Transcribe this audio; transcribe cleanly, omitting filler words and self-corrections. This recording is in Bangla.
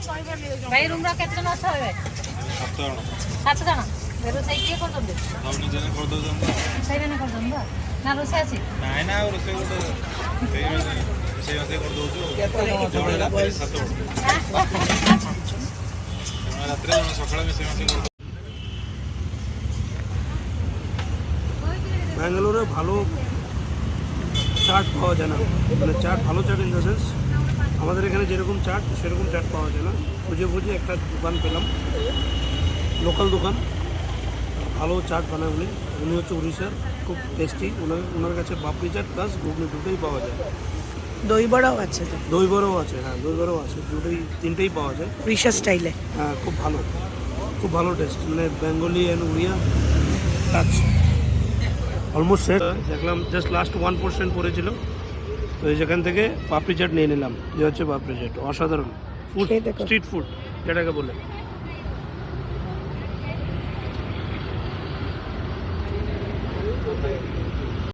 ଭାଇ ରୁମ୍ର କେତେ ଜଣ ଅଛ ଏବେ? 7 ଜଣ। ରୋଷେଇ କିଏ କରୁଛନ୍ତି? ସେଇମାନେ କରୁଛନ୍ତି ତ? ନା ରୋଷେଇ ଅଛି? ନାଇଁ ନା ଆଉ ରୋଷେଇ ଗୋଟେ ରୋଷେଇ କରିଦେଉଛୁ ଜଣେ ରାତିରେ 7 ଜଣ ରାତିରେ ଜଣେ ସକାଳେ ମିଶେଇ ମାସେଇ କରିଦେଉଛୁ। ব্যাঙ্গালোরে ভালো চাট পাওয়া যায় না, মানে চাট ভালো চাট ইন দ্য সেন্স আমাদের এখানে যেরকম চাট সেরকম চাট পাওয়া যায় না। খুঁজে খুঁজে একটা দোকান পেলাম, লোকাল দোকান, ভালো চাট বানায় উনি। উনি হচ্ছে উড়িষ্যার, খুব টেস্টি। ওনার কাছে পাপড়ি চাট প্লাস ঘুগনি দুটোই পাওয়া যায়। দই বড়াও আছে তো? দই বড়াও আছে, হ্যাঁ দই বড়াও আছে, তিনটেই পাওয়া যায় উড়িষ্যা স্টাইলে। হ্যাঁ খুব ভালো টেস্ট, মানে Bengali and Odia touch almost set. দেখলাম জাস্ট লাস্ট 1% পড়েছিল, তো যেখান থেকে পাপড়ি চাট নিয়ে নিলাম। যে হচ্ছে পাপড়ি চাট, অসাধারণ ফুড, স্ট্রিট ফুড যেটাকে বলে।